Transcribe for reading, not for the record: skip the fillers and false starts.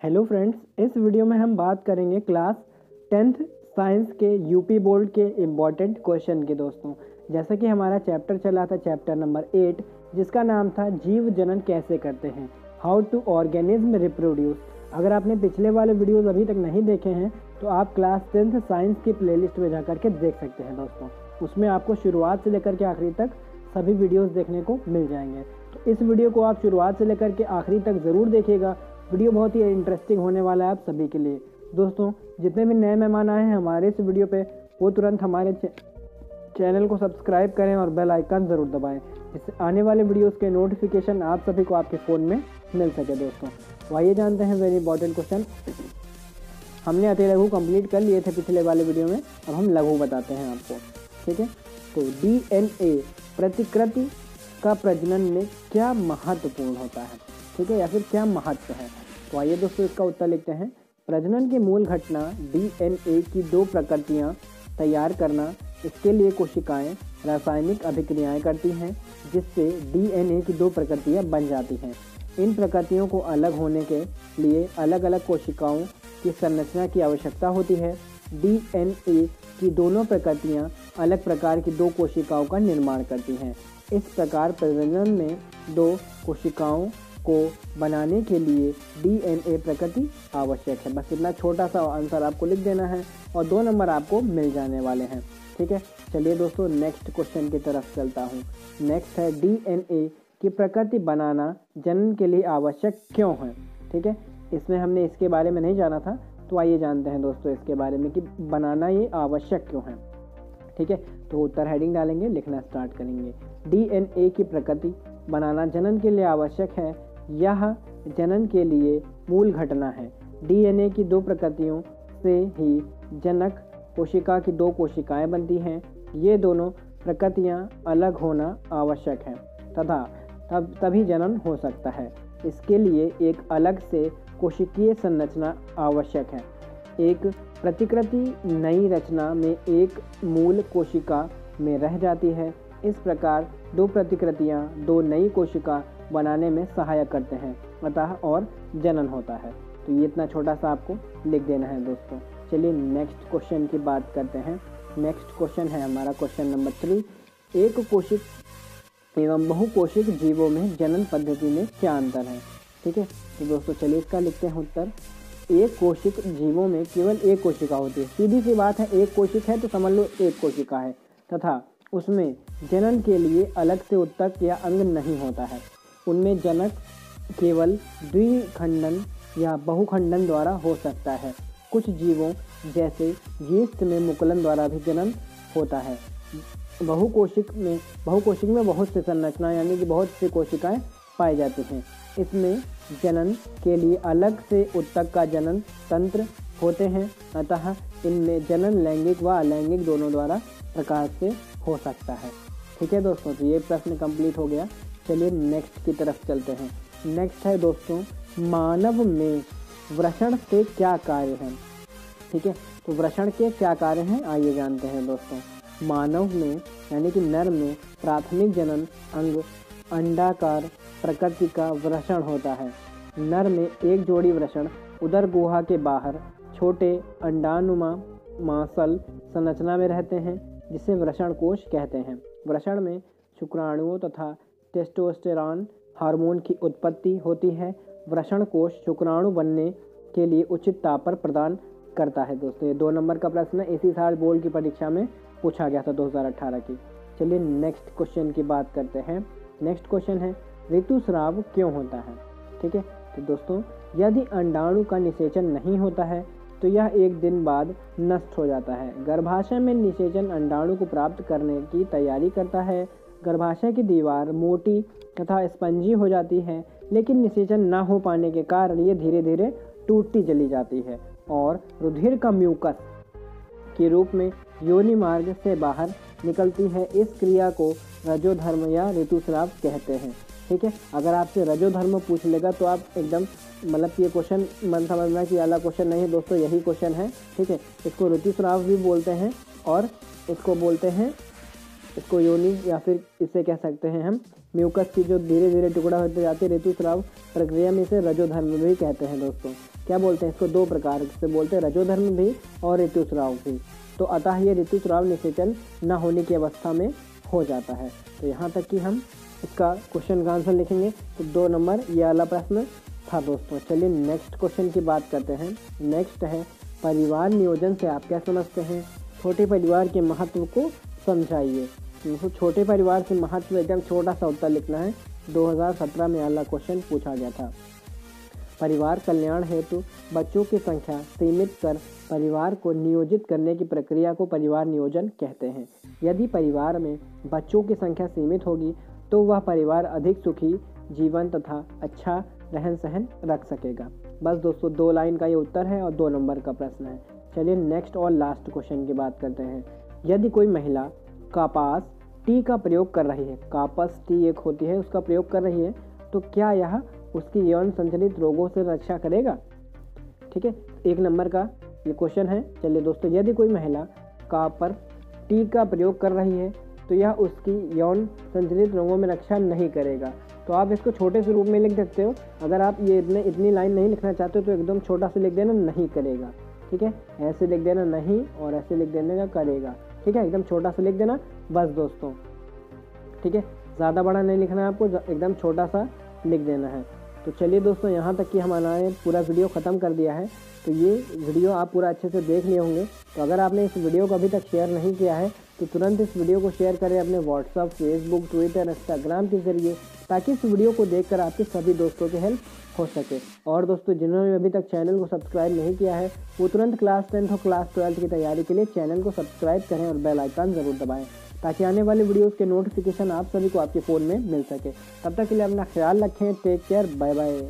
Hello friends, इस video में हम बात करेंगे क्लास 10th साइंस के यूपी बोर्ड के इम्पॉर्टेंट क्वेश्चन के दोस्तों। जैसा कि हमारा चैप्टर चला था चैप्टर नंबर 8, जिसका नाम था जीव जनन कैसे करते हैं, हाउ टू ऑर्गेनिज्म रिप्रोड्यूस। अगर आपने पिछले वाले वीडियोस अभी तक नहीं देखे हैं तो आप क्लास 10th साइंस की प्लेलिस्ट में जाकर के देख सकते हैं दोस्तों। उसमें आपको शुरुआत से लेकर के आखिरी तक सभी वीडियोस देखने को मिल जाएंगे। तो इस वीडियो को आप शुरुआत से लेकर के आखिरी तक ज़रूर देखिएगा। वीडियो बहुत ही इंटरेस्टिंग होने वाला है आप सभी के लिए दोस्तों। जितने भी नए मेहमान आए हैं हमारे इस वीडियो पे, वो तुरंत हमारे चैनल को सब्सक्राइब करें और बेल आइकन ज़रूर दबाएं, जिससे आने वाले वीडियोस के नोटिफिकेशन आप सभी को आपके फ़ोन में मिल सके दोस्तों। तो आइए जानते हैं वेरी इंपॉर्टेंट क्वेश्चन। हमने अति लघु कंप्लीट कर लिए थे पिछले वाले वीडियो में, अब हम लघु बताते हैं आपको, ठीक है। तो DNA प्रतिकृति का प्रजनन में क्या महत्वपूर्ण होता है, ठीक है, या फिर क्या महत्व है। तो आइए दोस्तों इसका उत्तर लिखते हैं। प्रजनन की मूल घटना DNA की दो प्रतियां तैयार करना। इसके लिए कोशिकाएं रासायनिक अभिक्रियाएं करती हैं, जिससे DNA की दो प्रतियां बन जाती हैं। इन प्रतियों को अलग होने के लिए अलग अलग कोशिकाओं की संरचना की आवश्यकता होती है। DNA की दोनों प्रतियां अलग प्रकार की दो कोशिकाओं का निर्माण करती हैं। इस प्रकार प्रजनन में दो कोशिकाओं को बनाने के लिए DNA प्रकृति आवश्यक है। बस इतना छोटा सा आंसर आपको लिख देना है और 2 नंबर आपको मिल जाने वाले हैं, ठीक है। चलिए दोस्तों नेक्स्ट क्वेश्चन की तरफ चलता हूँ। नेक्स्ट है DNA की प्रकृति बनाना जनन के लिए आवश्यक क्यों है, ठीक है। इसमें हमने इसके बारे में नहीं जाना था, तो आइए जानते हैं दोस्तों इसके बारे में कि बनाना ये आवश्यक क्यों है, ठीक है। तो उत्तर हेडिंग डालेंगे, लिखना स्टार्ट करेंगे। DNA की प्रकृति बनाना जनन के लिए आवश्यक है। यह जनन के लिए मूल घटना है। DNA की दो प्रकृतियों से ही जनक कोशिका की दो कोशिकाएं बनती हैं। ये दोनों प्रकृतियां अलग होना आवश्यक है तथा तभी जनन हो सकता है। इसके लिए एक अलग से कोशिकीय संरचना आवश्यक है। एक प्रतिकृति नई रचना में एक मूल कोशिका में रह जाती है। इस प्रकार दो प्रतिकृतियां दो नई कोशिका बनाने में सहायक करते हैं, अतः और जनन होता है। तो ये इतना छोटा सा आपको लिख देना है दोस्तों। चलिए नेक्स्ट क्वेश्चन की बात करते हैं। नेक्स्ट क्वेश्चन है हमारा क्वेश्चन नंबर 3। एक कोशिक एवं बहुकोशिक जीवों में जनन पद्धति में क्या अंतर है, ठीक है। तो दोस्तों चलिए इसका लिखते हैं उत्तर। एक कोशिक जीवों में केवल एक कोशिका होती है। सीधी सी बात है, एक कोशिक है तो समझ लो एक कोशिका है, तथा उसमें जनन के लिए अलग से उत्तक या अंग नहीं होता है। उनमें जनक केवल द्विखंडन या बहुखंडन द्वारा हो सकता है। कुछ जीवों जैसे यीस्ट में मुकुलन द्वारा भी जनन होता है। बहुकोशिक में बहुत सी संरचना यानी कि बहुत सी कोशिकाएं पाई जाती हैं। इसमें जनन के लिए अलग से उत्तक का जनन तंत्र होते हैं, अतः इनमें जनन लैंगिक व अलैंगिक दोनों द्वारा प्रकार से हो सकता है, ठीक है दोस्तों। तो ये प्रश्न कंप्लीट हो गया। चलिए नेक्स्ट की तरफ चलते हैं। नेक्स्ट है दोस्तों, मानव में वृषण से क्या कार्य है, ठीक है। तो वृषण के क्या कार्य हैं आइए जानते हैं दोस्तों। मानव में यानी कि नर में प्राथमिक जनन अंग अंडाकार प्रकृति का वृषण होता है। नर में एक जोड़ी वृषण उदर गुहा के बाहर छोटे अंडानुमा मांसल संरचना में रहते हैं, जिसे वृषण कोश कहते हैं। वृषण में शुक्राणुओं तथा टेस्टोस्टेरॉन हार्मोन की उत्पत्ति होती है। वृषण कोश शुक्राणु बनने के लिए उचित ताप प्रदान करता है दोस्तों। ये 2 नंबर का प्रश्न है, इसी साल बोर्ड की परीक्षा में पूछा गया था 2018 की। चलिए नेक्स्ट क्वेश्चन की बात करते हैं। नेक्स्ट क्वेश्चन है ऋतुस्राव क्यों होता है, ठीक है। तो दोस्तों यदि अंडाणु का निषेचन नहीं होता है तो यह एक दिन बाद नष्ट हो जाता है। गर्भाशय में निषेचन अंडाणु को प्राप्त करने की तैयारी करता है। गर्भाशय की दीवार मोटी तथा स्पंजी हो जाती है, लेकिन निषेचन न हो पाने के कारण ये धीरे धीरे टूटती चली जाती है और रुधिर का म्यूकस के रूप में योनि मार्ग से बाहर निकलती है। इस क्रिया को रजोधर्म या ऋतुस्राव कहते हैं, ठीक है। अगर आपसे रजोधर्म पूछ लेगा तो आप एकदम मतलब ये क्वेश्चन मन समझना कि वाला क्वेश्चन नहीं है दोस्तों, यही क्वेश्चन है, ठीक है। इसको ऋतुस्राव भी बोलते हैं और इसको बोलते हैं, इसको योनि या फिर इसे कह सकते हैं हम म्यूकस की जो धीरे धीरे टुकड़ा होते जाते ऋतुस्राव प्रक्रिया में इसे रजोधर्म भी कहते हैं दोस्तों। क्या बोलते हैं इसको, 2 प्रकार से बोलते हैं, रजोधर्म भी और ऋतुस्राव भी। तो अतः ये ऋतुस्राव निषेचन न होने की अवस्था में हो जाता है। तो यहाँ तक कि हम इसका क्वेश्चन का आंसर लिखेंगे। तो 2 नंबर ये वाला प्रश्न था दोस्तों। चलिए नेक्स्ट क्वेश्चन की बात करते हैं। नेक्स्ट है परिवार नियोजन से आप क्या समझते हैं? छोटे परिवार के महत्व को समझाइए। तो छोटे परिवार से महत्व एकदम छोटा सा उत्तर लिखना है। 2017 में वाला क्वेश्चन पूछा गया था। परिवार कल्याण हेतु बच्चों की संख्या सीमित कर परिवार को नियोजित करने की प्रक्रिया को परिवार नियोजन कहते हैं। यदि परिवार में बच्चों की संख्या सीमित होगी तो वह परिवार अधिक सुखी जीवन तथा अच्छा रहन सहन रख सकेगा। बस दोस्तों 2 लाइन का ये उत्तर है और 2 नंबर का प्रश्न है। चलिए नेक्स्ट और लास्ट क्वेश्चन की बात करते हैं। यदि कोई महिला कपास टी का प्रयोग कर रही है, कपास टी एक होती है, उसका प्रयोग कर रही है, तो क्या यह उसकी यौन संचालित रोगों से रक्षा करेगा? ठीक है, 1 नंबर का ये क्वेश्चन है। चलिए दोस्तों, यदि कोई महिला कपास टी का प्रयोग कर रही है तो यह उसकी यौन संचालित रोगों में रक्षा नहीं करेगा। तो आप इसको छोटे से रूप में लिख सकते हो। अगर आप ये इतनी लाइन नहीं लिखना चाहते हो तो एकदम छोटा से लिख देना, नहीं करेगा। ठीक है, ऐसे लिख देना नहीं और ऐसे लिख देने का करेगा। ठीक है, एकदम छोटा सा लिख देना बस दोस्तों। ठीक है, ज़्यादा बड़ा नहीं लिखना है आपको, एकदम छोटा सा लिख देना है। तो चलिए दोस्तों, यहाँ तक कि हमारा पूरा वीडियो ख़त्म कर दिया है। तो ये वीडियो आप पूरा अच्छे से देख लिए होंगे। तो अगर आपने इस वीडियो को अभी तक शेयर नहीं किया है तो तुरंत इस वीडियो को शेयर करें अपने व्हाट्सअप, फेसबुक, ट्विटर, इंस्टाग्राम के जरिए, ताकि इस वीडियो को देखकर आपके सभी दोस्तों की हेल्प हो सके। और दोस्तों जिन्होंने अभी तक चैनल को सब्सक्राइब नहीं किया है वो तुरंत क्लास 10th और क्लास 12th की तैयारी के लिए चैनल को सब्सक्राइब करें और बेल आइकन ज़रूर दबाएं, ताकि आने वाले वीडियोस के नोटिफिकेशन आप सभी को आपके फ़ोन में मिल सके। तब तक के लिए अपना ख्याल रखें। Take care, bye bye.